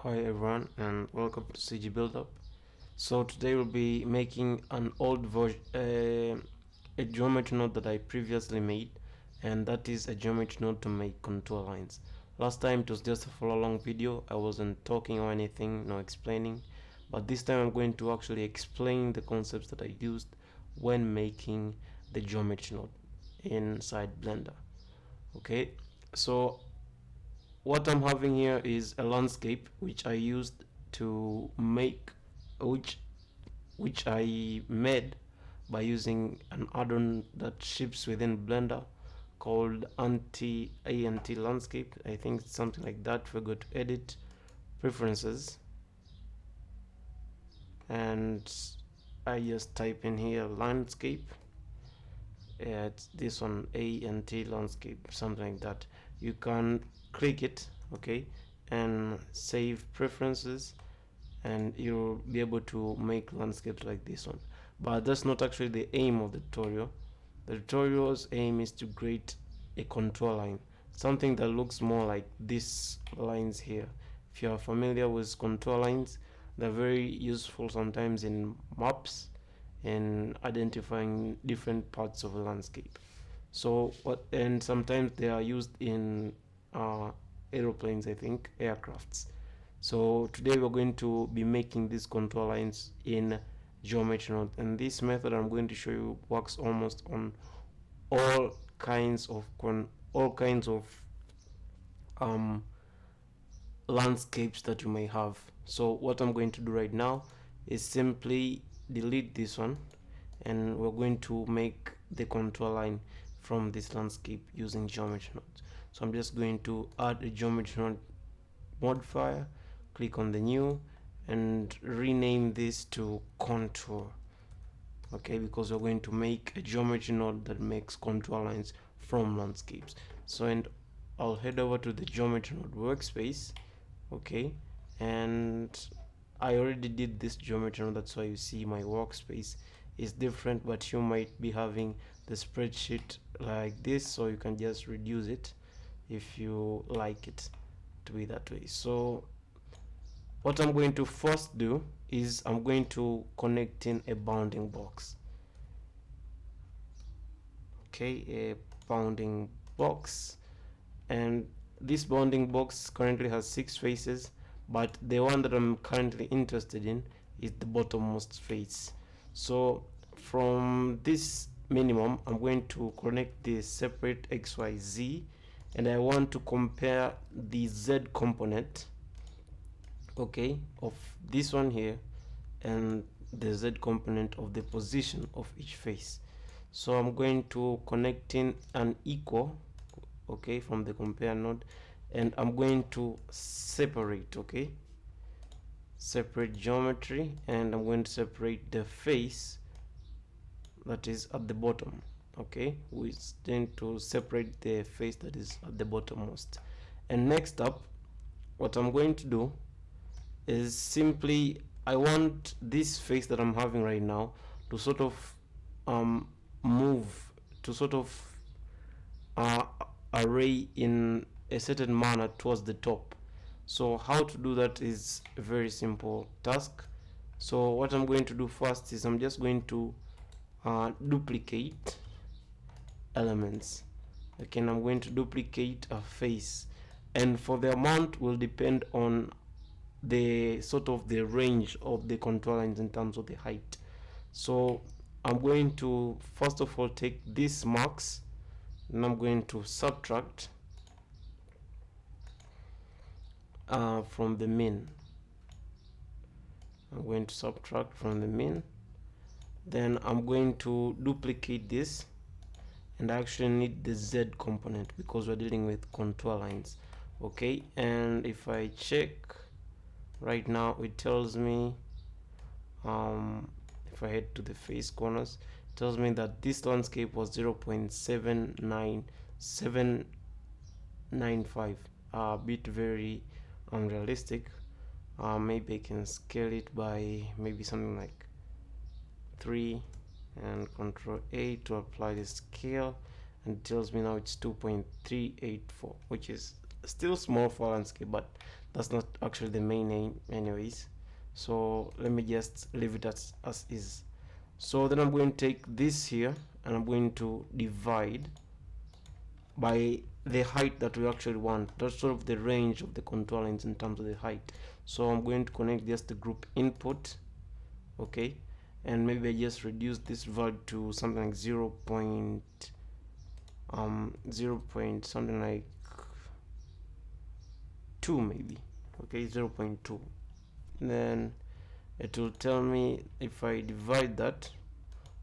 Hi everyone and welcome to CG Buildup. So today we'll be making an old version, a geometry node that I previously made, and that is a geometry node to make contour lines. Last time it was just a follow along video. I wasn't talking or anything, no explaining, but this time I'm going to actually explain the concepts that I used when making the geometry node inside Blender. Okay, so what I'm having here is a landscape which I used to make which I made by using an add-on that ships within Blender called ANT landscape. I think it's something like that. If we go to edit preferences and I just type in here landscape, it's this one, ANT landscape, something like that. You can click it, okay, and save preferences, and you'll be able to make landscapes like this one. But that's not actually the aim of the tutorial. The tutorial's aim is to create a contour line, something that looks more like these lines here. If you are familiar with contour lines, they're very useful sometimes in maps and identifying different parts of a landscape. So what, and sometimes they are used in aeroplanes, I think, aircrafts. So today we're going to be making these contour lines in geometry node, and this method I'm going to show you works almost on all kinds of um, landscapes that you may have. So what I'm going to do right now is simply delete this one, and we're going to make the contour line from this landscape using geometry node. So I'm just going to add a geometry node modifier, click on the new, and rename this to contour. Okay, because we're going to make a geometry node that makes contour lines from landscapes. So, and I'll head over to the geometry node workspace. Okay, and I already did this geometry node, that's why you see my workspace is different, but you might be having the spreadsheet like this, so you can just reduce it if you like it to be that way. So what I'm going to first do is I'm going to connect in a bounding box. Okay, a bounding box, and this bounding box currently has 6 faces, but the one that I'm currently interested in is the bottommost face. So from this minimum, I'm going to connect the separate XYZ, and I want to compare the Z component, okay, of this one here and the Z component of the position of each face. So I'm going to connect in an equal, okay, from the compare node, and I'm going to separate, okay, separate geometry, and I'm going to separate the face that is at the bottom. Okay, we tend to separate the face that is at the bottommost. And next up, what I'm going to do is simply, I want this face that I'm having right now to sort of um, move, to sort of uh, array in a certain manner towards the top. So how to do that is a very simple task. So what I'm going to do first is I'm just going to duplicate elements. Okay, and I'm going to duplicate a face, and for the amount will depend on the sort of the range of the contour lines in terms of the height. So I'm going to first of all take this max, and I'm going to subtract from the min. I'm going to subtract from the min. Then I'm going to duplicate this, and I actually need the Z component because we're dealing with contour lines. Okay, and if I check right now, it tells me if I head to the face corners, it tells me that this landscape was 0.79795, a bit very unrealistic. Maybe I can scale it by maybe something like 3 and control A to apply the scale, and it tells me now it's 2.384, which is still small for landscape, but that's not actually the main aim anyways. So let me just leave it as is. So then I'm going to take this here and I'm going to divide by the height that we actually want. That's sort of the range of the contour lines in terms of the height. So I'm going to connect just the group input, okay, and maybe I just reduce this value to something like 0 point something like 2 maybe, okay, 0.2. Then it will tell me if I divide that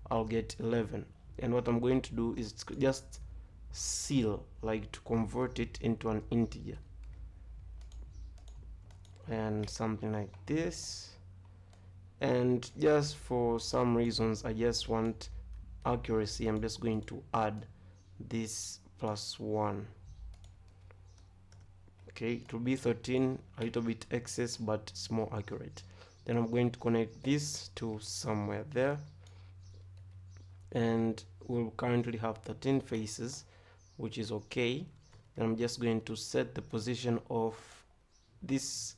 I'll get 11, and what I'm going to do is just seal, like to convert it into an integer, and something like this. And just for some reasons I just want accuracy, I'm just going to add this +1. Okay, it will be 13, a little bit excess, but it's more accurate. Then I'm going to connect this to somewhere there, and we'll currently have 13 faces, which is okay. Then I'm just going to set the position of these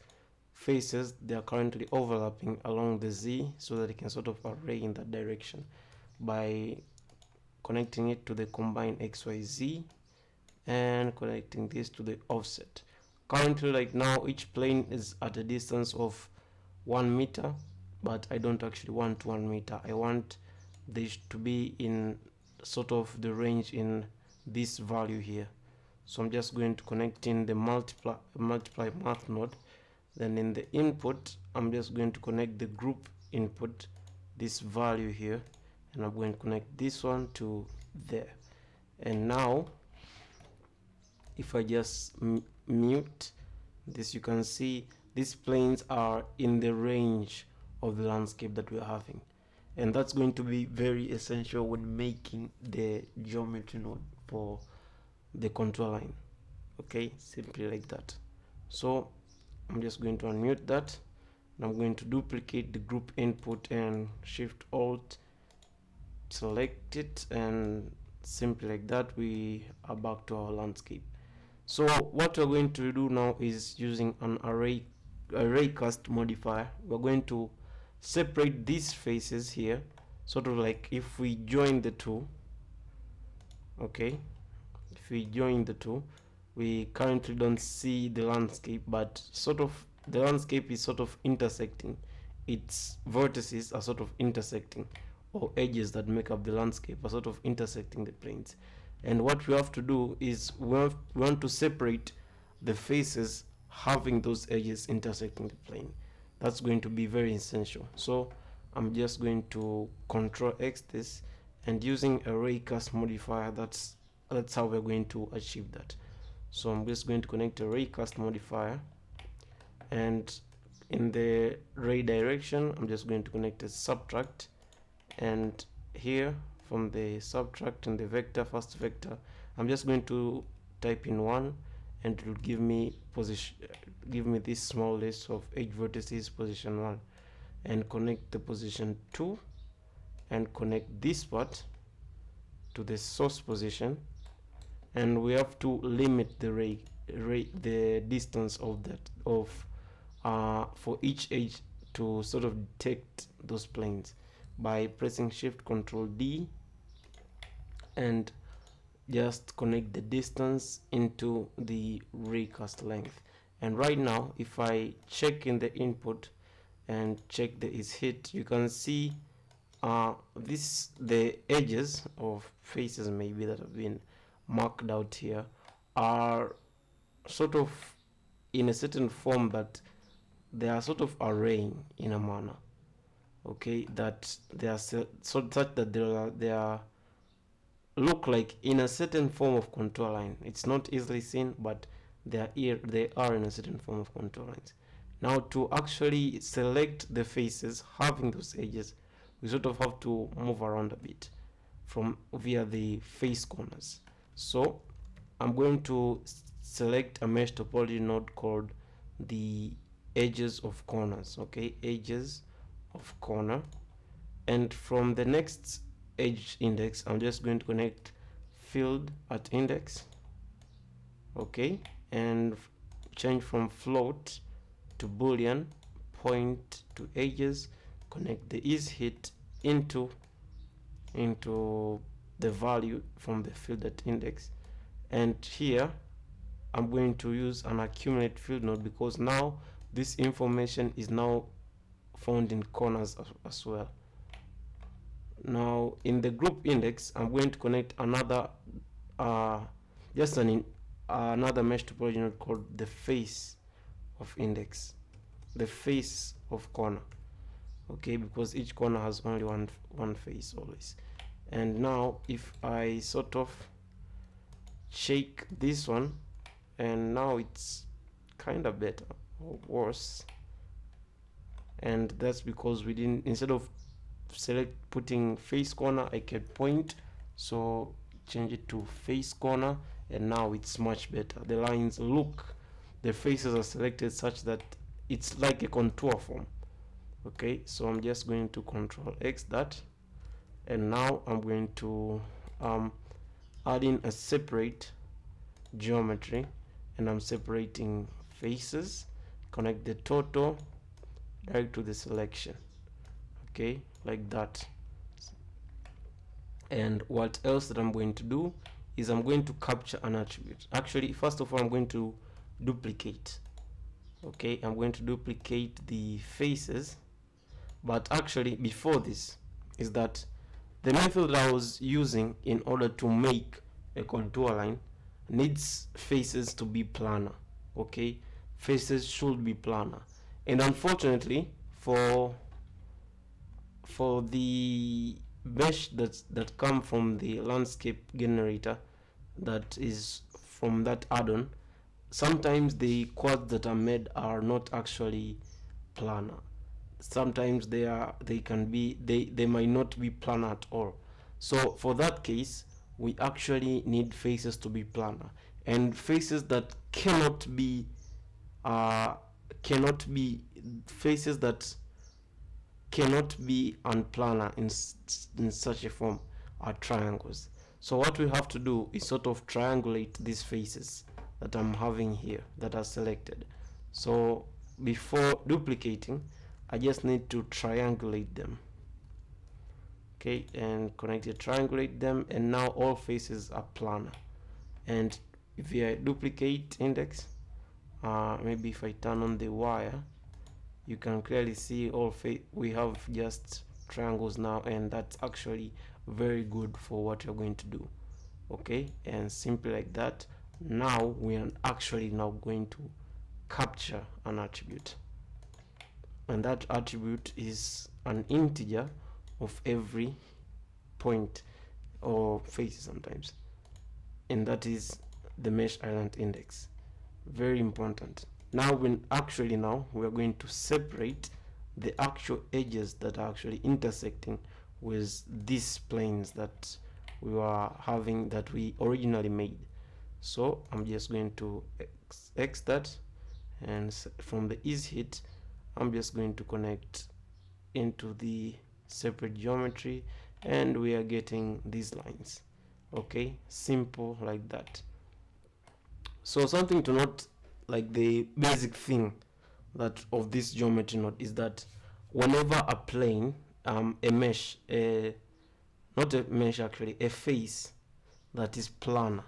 faces. They are currently overlapping along the Z, so that it can sort of array in that direction by connecting it to the combine XYZ and connecting this to the offset. Currently, like now, each plane is at a distance of 1 meter, but I don't actually want 1 meter. I want this to be in sort of the range in this value here. So I'm just going to connect in the multiply math node. Then in the input, I'm just going to connect the group input, this value here, and I'm going to connect this one to there. And now if I just mute this, you can see these planes are in the range of the landscape that we're having, and that's going to be very essential when making the geometry node for the contour line. Okay, simply like that. So I'm just going to unmute that, and I'm going to duplicate the group input and Shift Alt select it, and simply like that we are back to our landscape. So what we're going to do now is using an array cast modifier. We're going to separate these faces here, sort of like if we join the two. Okay, if we join the two, we currently don't see the landscape, but sort of the landscape is sort of intersecting. Its vertices are sort of intersecting, or edges that make up the landscape are sort of intersecting the planes. And what we have to do is we want to separate the faces having those edges intersecting the plane. That's going to be very essential. So I'm just going to Control X this, and using a raycast modifier, that's how we're going to achieve that. So I'm just going to connect a raycast modifier, and in the ray direction I'm just going to connect a subtract, and here from the subtract in the vector, first vector, I'm just going to type in 1, and it will give me this small list of edge vertices position 1, and connect the position 2, and connect this part to the source position, and we have to limit the distance of that for each edge to sort of detect those planes by pressing Shift Control D, and just connect the distance into the raycast length. And right now if I check in the input and check the is hit, you can see the edges of faces maybe that have been marked out here are sort of in a certain form that they are sort of arraying in a manner, okay, that they are such that they are look like in a certain form of contour line. It's not easily seen, but they are in a certain form of contour lines. Now to actually select the faces having those edges, we sort of have to move around a bit from via the face corners. So I'm going to select a mesh topology node called the edges of corners. Okay, edges of corner, and from the next edge index I'm just going to connect field at index. Okay, and change from float to boolean, point to edges, connect the isHit into the value from the field.index, and here I'm going to use an accumulate field node because now this information is now found in corners as well. Now in the group index, I'm going to connect another another mesh topology node called the face of index, the face of corner, okay, because each corner has only one face always. And now if I sort of shake this one, and now it's kind of better or worse, and that's because we didn't, instead of putting face corner, I can point, so change it to face corner, and now it's much better. The lines look, the faces are selected such that it's like a contour form. Okay, so I'm just going to Control X that, and now I'm going to add in a separate geometry, and I'm separating faces, connect the total direct to the selection, okay, like that. And what else that I'm going to do is I'm going to capture an attribute. Actually, first of all, I'm going to duplicate. Okay, I'm going to duplicate the faces, but actually before this is that the method that I was using in order to make a contour line needs faces to be planar. Okay, faces should be planar, and unfortunately for the mesh that come from the landscape generator, that is from that add-on, sometimes the quads that are made are not actually planar. Sometimes they might not be planar at all. So for that case, we actually need faces to be planar, and faces that cannot be faces that cannot be unplanar in such a form are triangles. So what we have to do is sort of triangulate these faces that I'm having here that are selected. So before duplicating, I just need to triangulate them. Okay, and triangulate them, and now all faces are planar. And if I duplicate index, maybe if I turn on the wire, you can clearly see we have just triangles now, and that's actually very good for what you're going to do. Okay, and simply like that, now we are actually now going to capture an attribute, and that attribute is an integer of every point or face sometimes, and that is the mesh island index. Very important. Now we are going to separate the actual edges that are actually intersecting with these planes that we were having, that we originally made. So I'm just going to X that, and from the isHit, I'm just going to connect into the separate geometry, and we are getting these lines. Okay, simple like that. So something to note, like the basic thing that of this geometry node, is that whenever a plane, a mesh, not a mesh actually, a face that is planar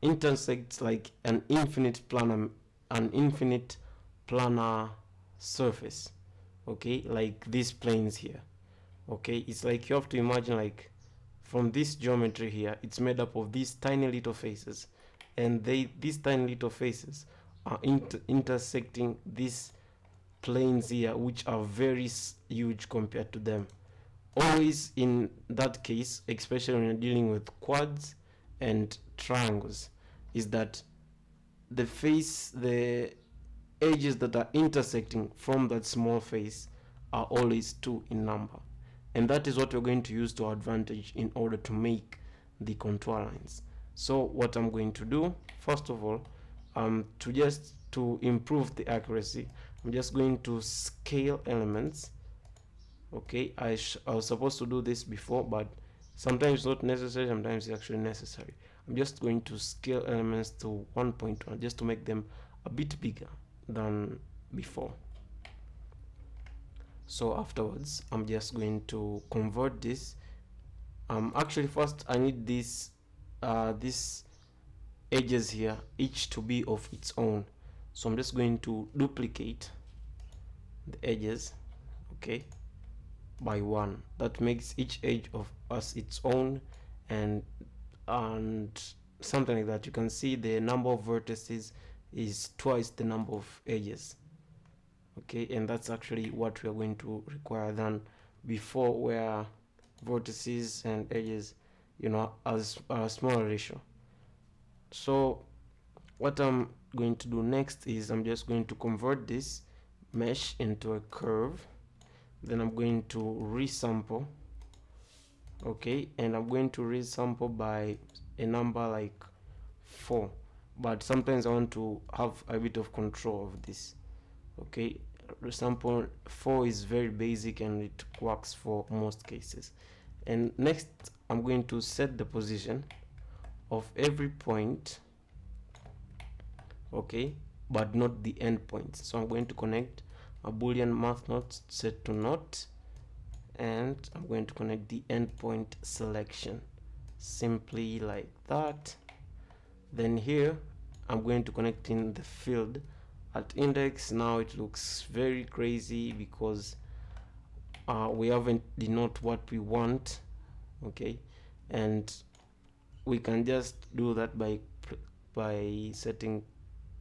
intersects like an infinite planar surface, okay, like these planes here. Okay, it's like you have to imagine, like from this geometry here, it's made up of these tiny little faces, and these tiny little faces are intersecting these planes here, which are very huge compared to them. Always in that case, especially when you're dealing with quads and triangles, is that the edges that are intersecting from that small face are always 2 in number, and that is what we're going to use to our advantage in order to make the contour lines. So what I'm going to do, first of all, to improve the accuracy, I'm just going to scale elements. Okay, I was supposed to do this before, but sometimes it's not necessary, sometimes it's actually necessary. I'm just going to scale elements to 1.1 just to make them a bit bigger than before. So afterwards I'm just going to convert this. Actually first I need this edges here each to be of its own, so I'm just going to duplicate the edges, okay, by 1. That makes each edge of us its own, and something like that. You can see the number of vertices is twice the number of edges, okay, and that's actually what we are going to require than before, where vertices and edges, you know, as a small ratio. So what I'm going to do next is I'm just going to convert this mesh into a curve, then I'm going to resample, okay, and I'm going to resample by a number like 4, but sometimes I want to have a bit of control of this, okay. Resample 4 is very basic and it works for most cases. And next I'm going to set the position of every point, okay, but not the endpoints. So I'm going to connect a boolean math not set to not, and I'm going to connect the endpoint selection simply like that. Then here I'm going to connect in the field at index. Now it looks very crazy because we haven't denoted what we want, okay, and we can just do that by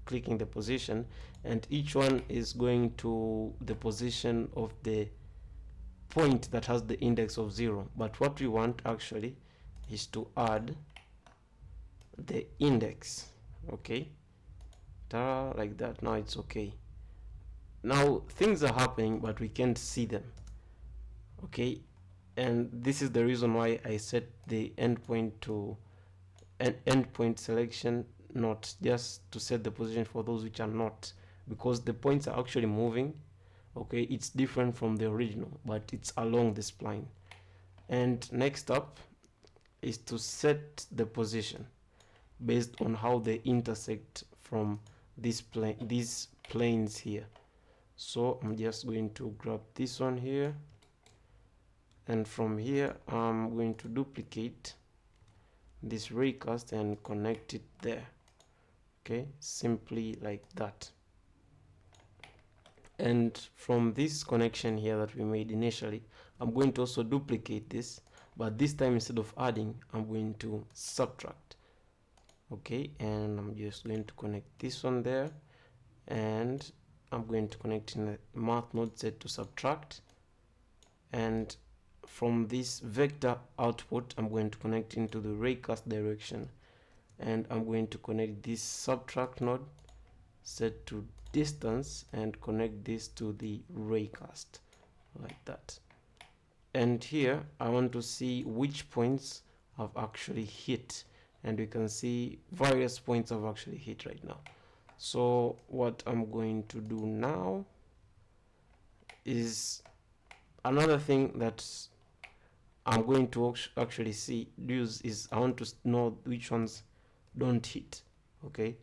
clicking the position, and each one is going to the position of the point that has the index of 0. But what we want actually is to add the index, okay, like that. Now it's okay. Now things are happening but we can't see them, okay, and this is the reason why I set the endpoint to an endpoint selection, not just to set the position for those which are not, because the points are actually moving, okay. It's different from the original, but it's along the spline. And next up is to set the position based on how they intersect from these planes here. So I'm just going to grab this one here, and from here I'm going to duplicate this raycast and connect it there, okay, simply like that. And from this connection here that we made initially, I'm going to also duplicate this, but this time instead of adding I'm going to subtract, okay, and I'm just going to connect this one there, and I'm going to connect in the math node set to subtract, and from this vector output I'm going to connect into the raycast direction, and I'm going to connect this subtract node set to distance and connect this to the raycast like that. And here I want to see which points have actually hit, and we can see various points have actually hit right now. So what I'm going to do now is another thing that I'm going to actually use is I want to know which ones don't hit, okay.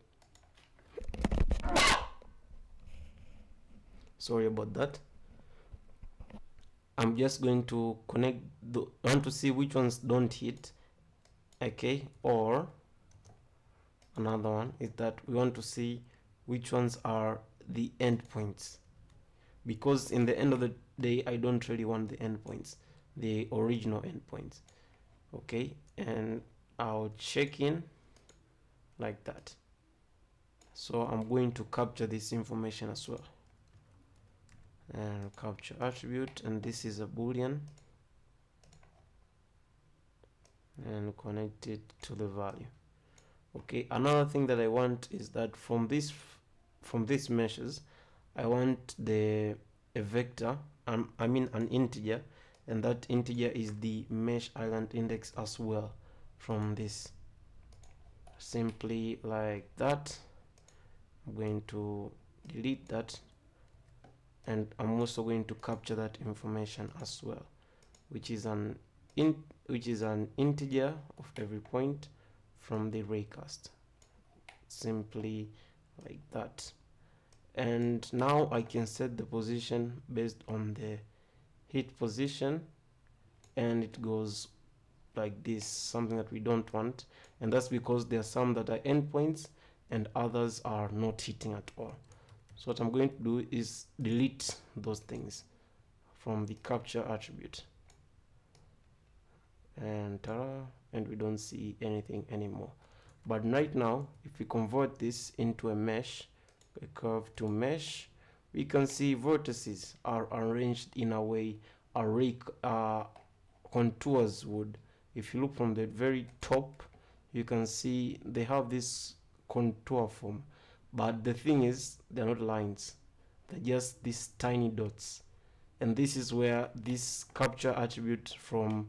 Sorry about that. I'm just going to connect I want to see which ones don't hit, okay. Or another one is that we want to see which ones are the endpoints, because in the end of the day I don't really want the endpoints, the original endpoints, okay. And I'll check in like that. So I'm going to capture this information as well, and capture attribute, and this is a boolean, and connect it to the value, okay. Another thing that I want is that from these meshes I want a vector, I mean an integer, and that integer is the mesh island index as well. From this, simply like that. I'm going to delete that, and I'm also going to capture that information as well, which is an integer of every point from the raycast, simply like that. And now I can set the position based on the hit position, and it goes like this, something that we don't want. And that's because there are some that are endpoints and others are not hitting at all. So what I'm going to do is delete those things from the capture attribute, and ta-da, and we don't see anything anymore. But right now, if we convert this into a mesh, a curve to mesh, we can see vertices are arranged in a way array contours would. If you look from the very top, you can see they have this contour form, but the thing is they're not lines, they're just these tiny dots. And this is where this capture attribute from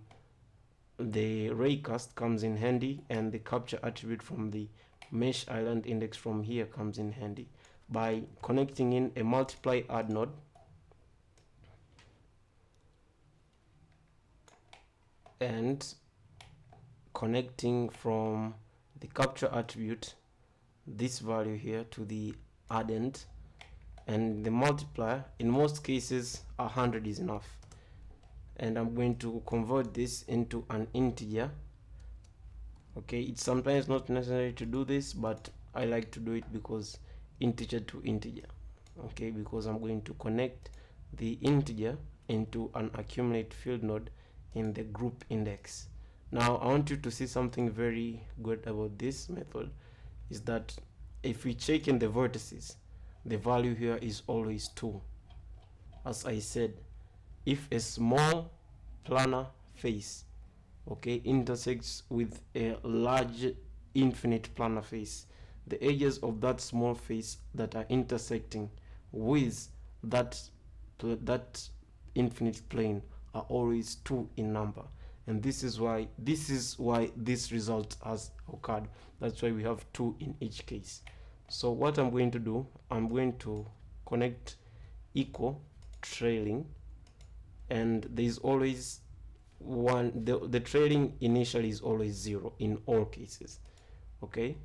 the raycast comes in handy, and the capture attribute from the mesh island index from here comes in handy. By connecting in a multiply add node, and connecting from the capture attribute this value here to the addend, and the multiplier, in most cases 100 is enough. And I'm going to convert this into an integer. Okay, it's sometimes not necessary to do this, but I like to do it because integer to integer. Okay, because I'm going to connect the integer into an accumulate field node in the group index. Now I want you to see something very good about this method, is that if we check in the vertices, the value here is always 2. As I said, if a small planar face, okay, intersects with a large infinite planar face, the edges of that small face that are intersecting with that infinite plane are always 2 in number. And this is why this result has occurred. That's why we have 2 in each case. So what I'm going to do, I'm going to connect equal trailing, and there's always one, the trailing initially is always 0 in all cases. Okay,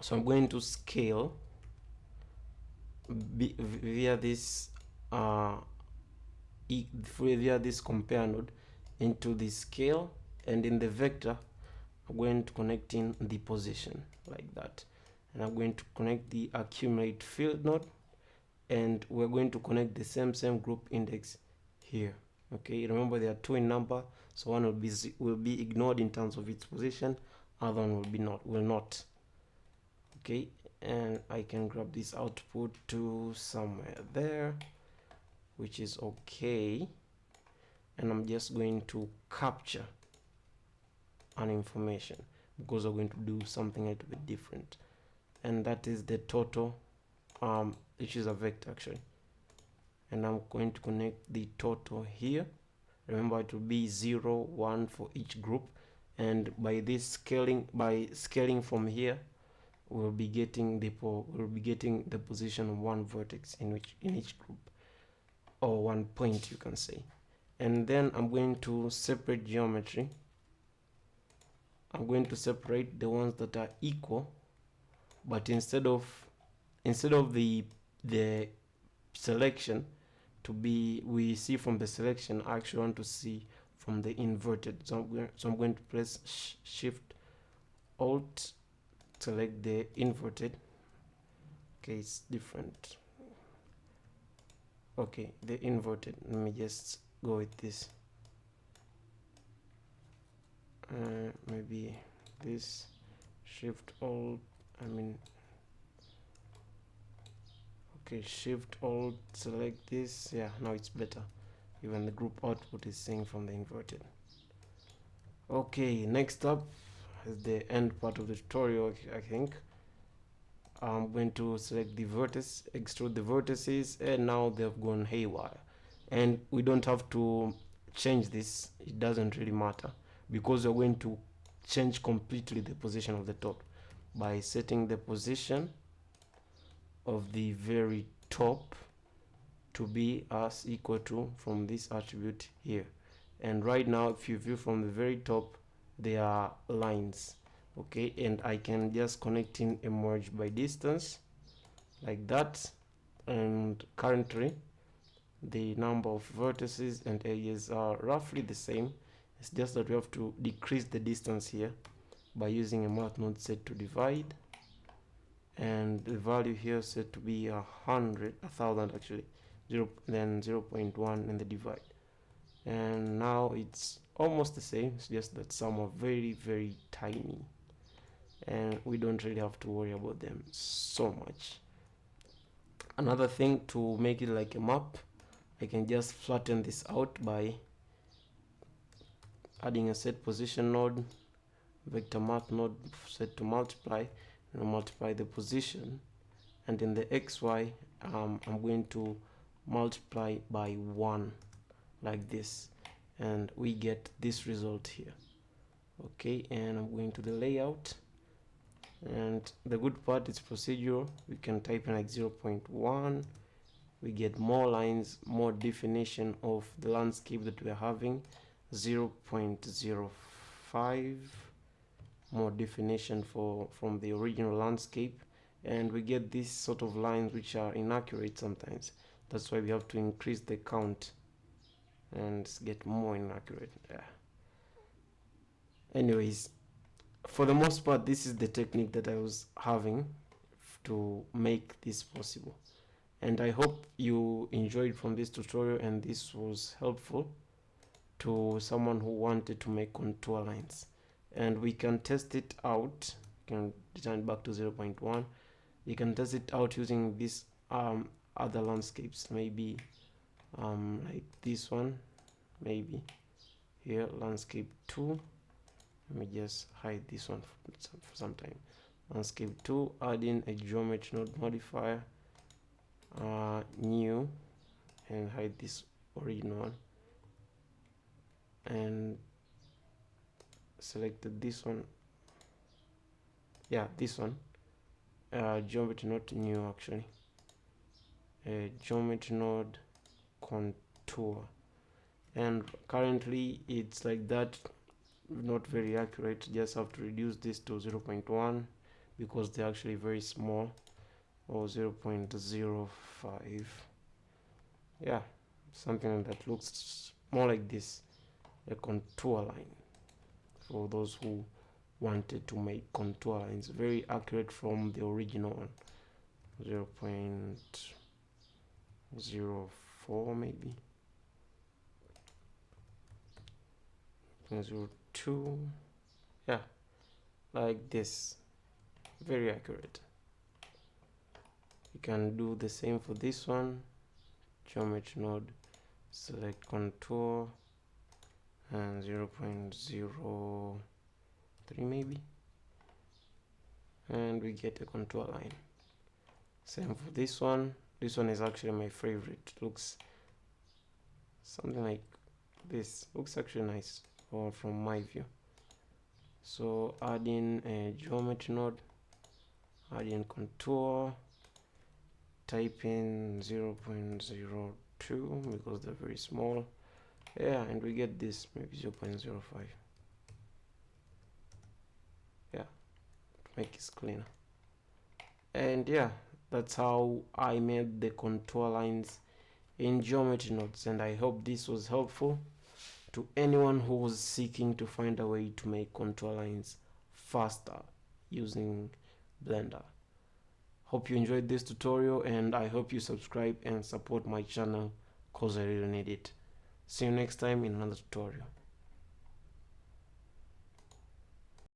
so I'm going to scale via this via this compare node into the scale, and in the vector I'm going to connect in the position like that, and I'm going to connect the accumulate field node, and we're going to connect the same group index here. Okay, remember there are 2 in number, so one will be ignored in terms of its position, other one will not. Okay, and I can grab this output to somewhere there, which is okay, and I'm just going to capture an information because we're going to do something a little bit different, and that is the total, which is a vector actually, and I'm going to connect the total here. Remember, it will be 0, 1 for each group, and by this scaling from here, we'll be getting the position of one vertex in each group, or one point you can say. And then I'm going to separate geometry. I'm going to separate the ones that are equal, but instead of the selection to be, we see from the selection, I actually want to see from the inverted. So I'm going to press shift alt, select the inverted. Okay, it's different. Okay, the inverted, let me just go with this, maybe this, shift alt, okay, shift alt, select this. Yeah, now it's better. Even the group output is saying from the inverted. Okay, next up is the end part of the tutorial. I think I'm going to select the vertex, extrude the vertices, and now they've gone haywire, and we don't have to change this. It doesn't really matter, because we're going to change completely the position of the top by setting the position of the very top to be as equal to from this attribute here. And right now, if you view from the very top, there are lines, Okay, and I can just connect in a merge by distance like that, and currently the number of vertices and edges are roughly the same. It's just that we have to decrease the distance here by using a math node set to divide, and the value here set to be 1,000 actually, then 0.1 in the divide, and now it's almost the same. It's just that some are very, very tiny, and we don't really have to worry about them so much. Another thing, to make it like a map, I can just flatten this out by adding a set position node, vector math node set to multiply, and multiply the position, and in the xy I'm going to multiply by 1 like this, and we get this result here. Okay, and I'm going to the layout, and the good part is procedural. We can type in like 0.1, we get more lines, more definition of the landscape that we are having. 0.05, more definition from the original landscape, and we get these sort of lines which are inaccurate sometimes. That's why we have to increase the count and get more inaccurate. Yeah. Anyways, for the most part, this is the technique that I was having to make this possible, and I hope you enjoyed from this tutorial and this was helpful to someone who wanted to make contour lines. And we can test it out. You can return back to 0.1. You can test it out using this other landscapes, maybe like this one, maybe here, landscape 2. Let me just hide this one for some time. Landscape 2, add in a geometry node modifier, new, and hide this original one, and selected this one. Yeah, this one, geometry node new actually, geometry node contour, and currently it's like that, not very accurate. Just have to reduce this to 0.1 because they're actually very small, or 0.05. yeah, something that looks more like this, a contour line, for those who wanted to make contour lines very accurate from the original one. 0.04 maybe, 0.02, yeah, like this, very accurate. You can do the same for this one, geometry node, select contour, and 0.03 maybe, and we get a contour line. Same for this one. This one is actually my favorite. Looks something like this. Looks actually nice, or from my view. So add in a geometry node, add in contour, type in 0.02 because they're very small. Yeah, and we get this, maybe 0.05. Yeah, make it cleaner. And yeah, that's how I made the contour lines in geometry nodes, and I hope this was helpful to anyone who was seeking to find a way to make contour lines faster using Blender. Hope you enjoyed this tutorial, and I hope you subscribe and support my channel because I really need it. See you next time in another tutorial.